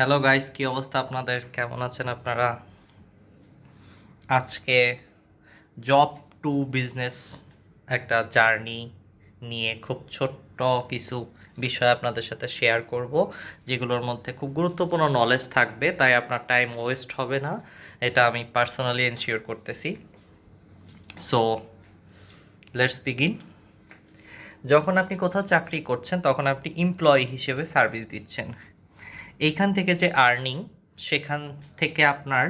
Hello guys, কি অবস্থা আপনাদের? কেমন আছেন আপনারা? আজকে জব টু বিজনেস একটা জার্নি নিয়ে খুব ছোট্ট কিছু বিষয় আপনাদের সাথে শেয়ার করব, যেগুলোর মধ্যে খুব গুরুত্বপূর্ণ নলেজ থাকবে, তাই আপনার টাইম ওয়েস্ট হবে না। এটা আমি পার্সোনালি এনশিওর করতেছি। So let's begin. যখন আপনি কোথাও চাকরি করছেন তখন আপনি এমপ্লয়ি হিসেবে সার্ভিস দিচ্ছেন। এইখান থেকে যে আর্নিং, সেখান থেকে আপনার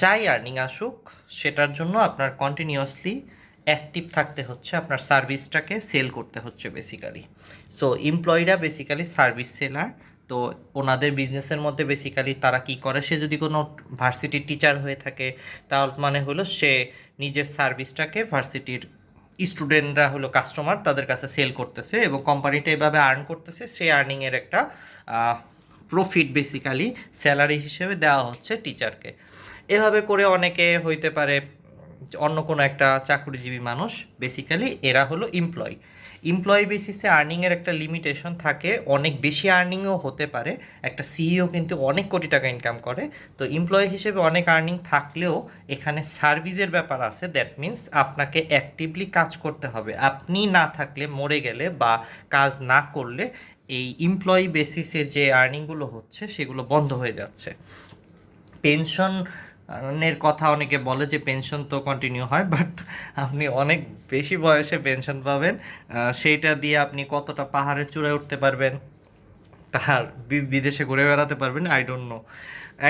যাই আর্নিং আসুক, সেটার জন্য আপনার কন্টিনিউয়াসলি অ্যাক্টিভ থাকতে হচ্ছে, আপনার সার্ভিসটাকে সেল করতে হচ্ছে বেসিক্যালি। সো এমপ্লয়িরা বেসিক্যালি সার্ভিস সেলার। তো ওনাদের বিজনেসের মধ্যে বেসিক্যালি তারা কি করে, সে যদি কোনো ভার্সিটির টিচার হয়ে থাকে তাহলে মানে হলো সে নিজের সার্ভিসটাকে ভার্সিটির স্টুডেন্টরা হলো কাস্টমার, তাদের কাছে সেল করতেছে এবং কোম্পানিটা এভাবে আর্ন করতেছে। সেই আর্নিংয়ের একটা প্রফিট বেসিক্যালি স্যালারি হিসেবে দেওয়া হচ্ছে টিচারকে। এভাবে করে অনেকে হইতে পারে অন্য কোনো একটা চাকরিজীবী মানুষ। বেসিক্যালি এরা হলো এমপ্লয়ি। এমপ্লয়ি বেসিসে আর্নিংয়ের একটা লিমিটেশন থাকে, অনেক বেশি আর্নিংও হতে পারে। একটা সিইও কিন্তু অনেক কোটি টাকা ইনকাম করে। তো এমপ্লয়ি হিসেবে অনেক আর্নিং থাকলেও এখানে সার্ভিসের ব্যাপার আছে। দ্যাট মিন্স আপনাকে অ্যাক্টিভলি কাজ করতে হবে। আপনি না থাকলে, মরে গেলে বা কাজ না করলে এই এমপ্লয়ি বেসিসে যে আর্নিংগুলো হচ্ছে সেগুলো বন্ধ হয়ে যাচ্ছে। পেনশনের কথা অনেকে বলে যে পেনশন তো কন্টিনিউ হয়, বাট আপনি অনেক বেশি বয়সে পেনশন পাবেন। সেইটা দিয়ে আপনি কতটা পাহাড়ের চূড়ায় উঠতে পারবেন, তার বিদেশে ঘুরে বেড়াতে পারবেন, আই ডোন্ট নো।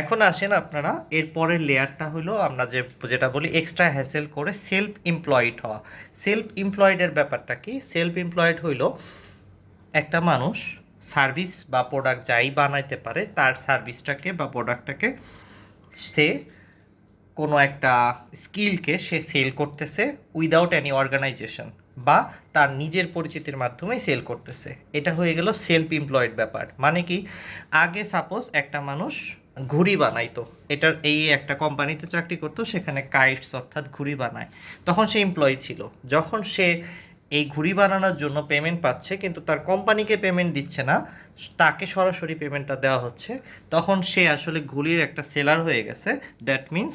এখন আসেন আপনারা, এর পরের লেয়ারটা হলো আমরা যেটা বলি এক্সট্রা হ্যাসেল করে সেলফ এমপ্লয়েড হওয়া। সেলফ এমপ্লয়েডের ব্যাপারটা কি? সেলফ এমপ্লয়েড হইল একটা মানুষ সার্ভিস বা প্রোডাক্ট যাই বানাইতে পারে, তার সার্ভিসটাকে বা প্রোডাক্টটাকে সে কোনো একটা স্কিলকে সে সেল করতেছে উইদাউট এনি অর্গানাইজেশন, বা তার নিজের পরিচিতির মাধ্যমেই সেল করতেছে। এটা হয়ে গেল সেলফ এমপ্লয়েড ব্যাপার। মানে কি, আগে সাপোজ একটা মানুষ ঘুড়ি বানাইতো, এটার এই একটা কোম্পানিতে চাকরি করতো, সেখানে কাইটস অর্থাৎ ঘুড়ি বানায়, তখন সে এমপ্লয়ি ছিল। যখন সে এই ঘুড়ি বানানোর জন্য পেমেন্ট পাচ্ছে কিন্তু তার কোম্পানিকে পেমেন্ট দিচ্ছে না, তাকে সরাসরি পেমেন্টটা দেওয়া হচ্ছে, তখন সে আসলে ঘুড়ির একটা সেলার হয়ে গেছে। দ্যাট মিন্স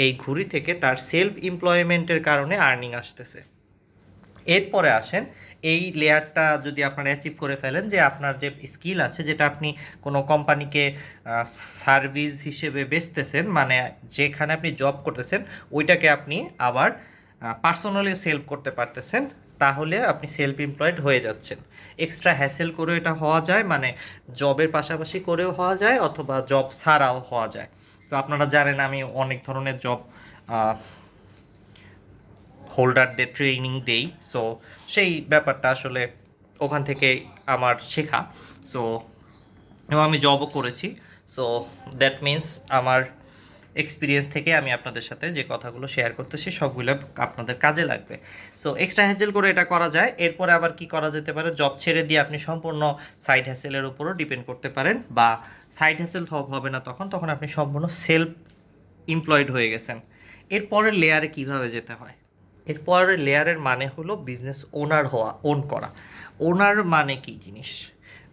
এই ঘুড়ি থেকে তার সেলফ এমপ্লয়মেন্টের কারণে আর্নিং আসতেছে। এরপরে আসেন, এই লেয়ারটা যদি আপনারা অ্যাচিভ করে ফেলেন, যে আপনার যে স্কিল আছে যেটা আপনি কোনো কোম্পানিকে সার্ভিস হিসেবে বেচতেছেন, মানে যেখানে আপনি জব করতেছেন ওইটাকে আপনি আবার পার্সোনালি সেল করতে পারতেছেন, তাহলে আপনি সেলফ এমপ্লয়েড হয়ে যাচ্ছেন। এক্সট্রা হ্যাসেল করেও এটা হওয়া যায়, মানে জবের পাশাপাশি করেও হওয়া যায় অথবা জব ছাড়াও হওয়া যায়। তো আপনারা জানেন আমি অনেক ধরনের জব হোল্ডারদের ট্রেনিং দেই। সো সেই ব্যাপারটা আসলে ওখান থেকে আমার শেখা। সো এবং আমি জবও করেছি। সো দ্যাট মিন্স আমার এক্সপিরিয়েন্স থেকে আমি আপনাদের সাথে যে কথাগুলো শেয়ার করতেছি সবগুলো আপনাদের কাজে লাগবে। সো এক্সট্রা হ্যাসেল করে এটা করা যায়। এরপরে আবার কি করা যেতে পারে, জব ছেড়ে দিয়ে আপনি সম্পূর্ণ সাইড হ্যাসেলের উপরও ডিপেন্ড করতে পারেন, বা সাইড হ্যাসেল হবে না, তখন তখন আপনি সম্পূর্ণ সেলফ এমপ্লয়েড হয়ে গেছেন। এরপরের লেয়ারে কিভাবে যেতে হয়? এরপরের লেয়ারের মানে হলো বিজনেস ওনার হওয়া, ওন করা। ওনার মানে কি জিনিস?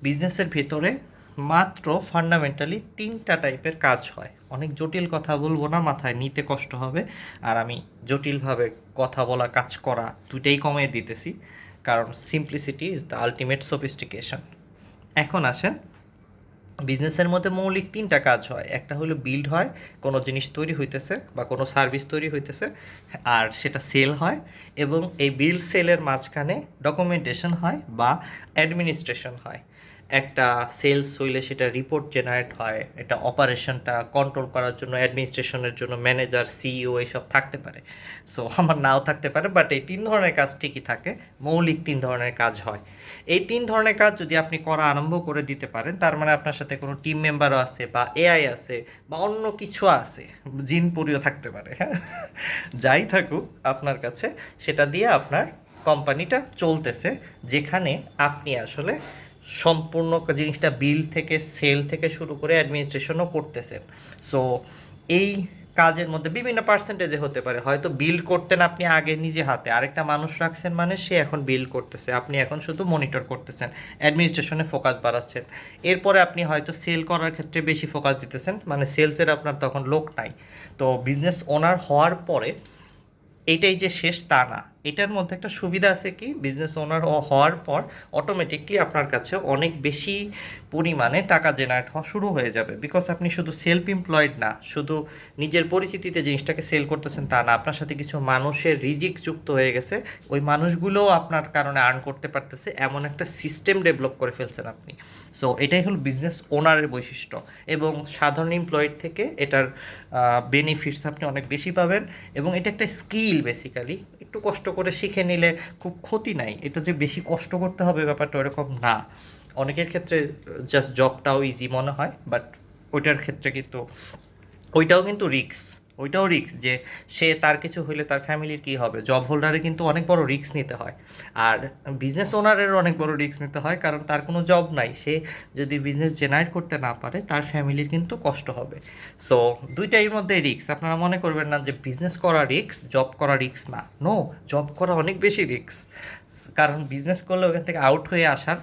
বিজনেসের ভেতরে মাত্র ফান্ডামেন্টালি তিনটা টাইপের কাজ হয়। অনেক জটিল কথা বলবো না, মাথায় নিতে কষ্ট হবে, আর আমি জটিলভাবে কথা বলা কাজ করা দুইটাই কমিয়ে দিতেছি, কারণ simplicity is the ultimate sophistication. এখন আসেন, বিজনেসের মধ্যে মৌলিক তিনটা কাজ হয়। একটা হলো বিল্ড হয়, কোনো জিনিস তৈরি হইতেছে বা কোনো সার্ভিস তৈরি হইতেছে আর সেটা সেল হয়, এবং এই বিল্ড সেলের মাঝখানে ডকুমেন্টেশন হয় বা অ্যাডমিনিস্ট্রেশন হয়। একটা সেলস হইলে সেটা রিপোর্ট জেনারেট হয়, এটা অপারেশনটা কন্ট্রোল করার জন্য অ্যাডমিনিস্ট্রেশনের জন্য ম্যানেজার, সিইও এইসব থাকতে পারে। সো আমার নাও থাকতে পারে, বাট এই তিন ধরনের কাজ ঠিকই থাকে, মৌলিক তিন ধরনের কাজ হয়। এই তিন ধরনের কাজ যদি আপনি করা আরম্ভ করে দিতে পারেন, তার মানে আপনার সাথে কোনো টিম মেম্বারও আছে বা এআই আছে বা অন্য কিছু আছে, জিনপুরিও থাকতে পারে, হ্যাঁ, যাই থাকুক আপনার কাছে, সেটা দিয়ে আপনার কোম্পানিটা চলতেছে, যেখানে আপনি আসলে সম্পূর্ণ জিনিসটা বিল থেকে সেল থেকে শুরু করে অ্যাডমিনিস্ট্রেশনও করতেছেন। সো এই কাজের মধ্যে বিভিন্ন পার্সেন্টেজে হতে পারে, হয়তো বিল্ড করতেন আপনি আগে নিজে হাতে, আরেকটা মানুষ রাখছেন মানে সে এখন বিল্ড করতেছে, আপনি এখন শুধু মনিটর করতেছেন, অ্যাডমিনিস্ট্রেশনে ফোকাস বাড়াচ্ছেন। এরপরে আপনি হয়তো সেল করার ক্ষেত্রে বেশি ফোকাস দিতেছেন, মানে সেলসের আপনার তখন লোক নাই। তো বিজনেস ওনার হওয়ার পরে এইটাই যে শেষ তা না, এটার মধ্যে একটা সুবিধা আছে কি, বিজনেস ওনার হওয়ার পর অটোমেটিকলি আপনার কাছে অনেক বেশি পরিমাণে টাকা জেনারেট হওয়া শুরু হয়ে যাবে, বিকজ আপনি শুধু সেলফ এমপ্লয়েড না, শুধু নিজের পরিচিতিতে জিনিসটাকে সেল করতেছেন তা না, আপনার সাথে কিছু মানুষের রিজিক যুক্ত হয়ে গেছে, ওই মানুষগুলোও আপনার কারণে আর্ন করতে পারতেছে, এমন একটা সিস্টেম ডেভেলপ করে ফেলছেন আপনি। সো এটাই হলো বিজনেস ওনারের বৈশিষ্ট্য, এবং সাধারণ এমপ্লয়েড থেকে এটার বেনিফিটস আপনি অনেক বেশি পাবেন, এবং এটা একটা স্কিল বেসিক্যালি, একটু কষ্ট করে শিখে নিলে খুব ক্ষতি নাই, এটা যে বেশি কষ্ট করতে হবে ব্যাপারটা ওরকম না। অনেকের ক্ষেত্রে জাস্ট জবটাও ইজি মনে হয়, বাট ওইটার ক্ষেত্রে কিন্তু ওইটাও কিন্তু রিস্ক, ওইটাও রিস্ক যে সে তার কিছু হইলে তার ফ্যামিলির কী হবে, জব হোল্ডারে কিন্তু অনেক বড় রিস্ক নিতে হয়, আর বিজনেস ওনারেরও অনেক বড় রিস্ক নিতে হয়, কারণ তার কোনো জব নাই, সে যদি বিজনেস জেনারেট করতে না পারে তার ফ্যামিলির কিন্তু কষ্ট হবে। সো দুইটার মধ্যে রিস্ক, আপনারা মনে করবেন না যে বিজনেস করা রিস্ক, জব করা রিস্ক না, নো, জব করা অনেক বেশি রিস্ক, কারণ বিজনেস করলে ওখান থেকে আউট হয়ে আসার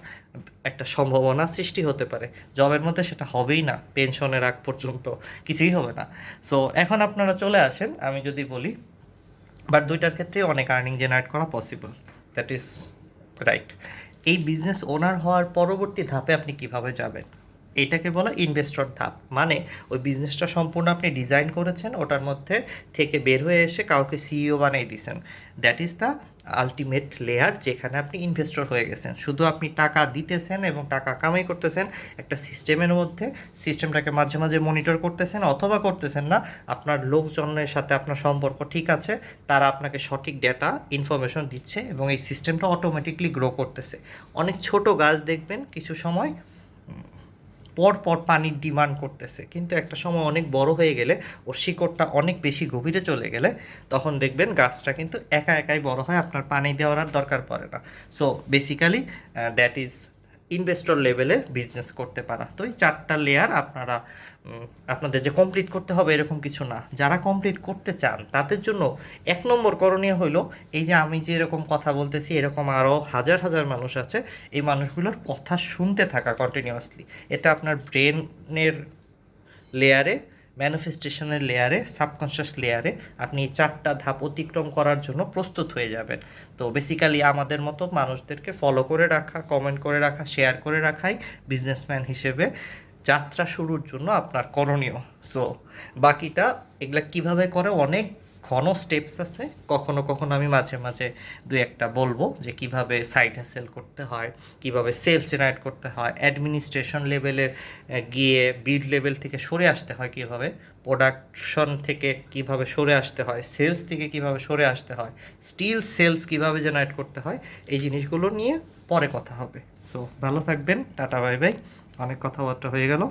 একটা সম্ভাবনা সৃষ্টি হতে পারে, জবের মধ্যে সেটা হবেই না, পেনশনের আগ পর্যন্ত কিছুই হবে না। সো এখন আপনারা চলে আসেন, আমি যদি বলি, বাট দুইটার ক্ষেত্রেই অনেক আর্নিং জেনারেট করা পসিবল, দ্যাট ইজ রাইট। এই বিজনেস ওনার হওয়ার পরবর্তী ধাপে আপনি কিভাবে যাবেন, এটাকে বলা ইনভেস্টর ধাপ, মানে ওই বিজনেসটা সম্পূর্ণ আপনি ডিজাইন করেছেন, ওটার মধ্যে থেকে বের হয়ে এসে কাউকে সিইও বানিয়ে দিয়েছেন, that is the ultimate layer, যেখানে আপনি ইনভেস্টর হয়ে গেছেন, শুধু আপনি টাকা দিতেছেন এবং টাকা কামাই করতেছেন একটা সিস্টেমের মধ্যে, সিস্টেমটাকে মাঝে মাঝে মনিটর করতেছেন, অথবা করতেছেন না, আপনার লোকজনের সাথে আপনার সম্পর্ক ঠিক আছে, তারা আপনাকে সঠিক ডেটা ইনফরমেশন দিচ্ছে, এবং এই সিস্টেমটা অটোমেটিকলি গ্রো করতেছে। অনেক ছোট গাছ দেখবেন কিছু সময় পর পর পানির ডিমান্ড করতেছে, কিন্তু একটা সময় অনেক বড় হয়ে গেলে, ওর শিকড়টা অনেক বেশি গভীরে চলে গেলে, তখন দেখবেন গাছটা কিন্তু একা একাই বড় হয়, আপনার পানি দেওয়ার আর দরকার পড়ে না। So basically that is investor লেভেলে বিজনেস করতে পারা। তো এই 4টা লেয়ার আপনারা আপনাদের যে কমপ্লিট করতে হবে এরকম কিছু না, যারা কমপ্লিট করতে চান তাদের জন্য 1 নম্বর করণীয় হলো, এই যে আমি যে এরকম কথা বলতেছি, এরকম আরও হাজার হাজার মানুষ আছে, এই মানুষগুলোর কথা শুনতে থাকা কন্টিনিউয়াসলি, এটা আপনার ব্রেনের লেয়ারে, ম্যানিফেস্টেশনের লেয়ারে, সাবকনশিয়াস লেয়ারে আপনি এই 4টা ধাপ অতিক্রম করার জন্য প্রস্তুত হয়ে যাবেন। তো বেসিক্যালি আমাদের মতো মানুষদেরকে ফলো করে রাখা, কমেন্ট করে রাখা, শেয়ার করে রাখাই বিজনেসম্যান হিসেবে যাত্রা শুরুর জন্য আপনার করণীয়। সো বাকিটা এগুলা কিভাবে করে, অনেক ঘন স্টেপস আছে, কখনো কখনো আমি মাঝে মাঝে দু একটা বলবো যে কিভাবে সাইড হ্যাসেল করতে হয়, কিভাবে সেলস জেনারেট করতে হয়, অ্যাডমিনিস্ট্রেশন লেভেলের গিয়ে বিল্ড লেভেল থেকে সরে আসতে হয়, কিভাবে প্রোডাকশন থেকে কিভাবে সরে আসতে হয়, সেলস থেকে কিভাবে সরে আসতে হয়, স্টিল সেলস কিভাবে জেনারেট করতে হয়, এই জিনিসগুলো নিয়ে পরে কথা হবে। সো ভালো থাকবেন, টাটা বাই বাই, অনেক কথাবার্তা হয়ে গেল।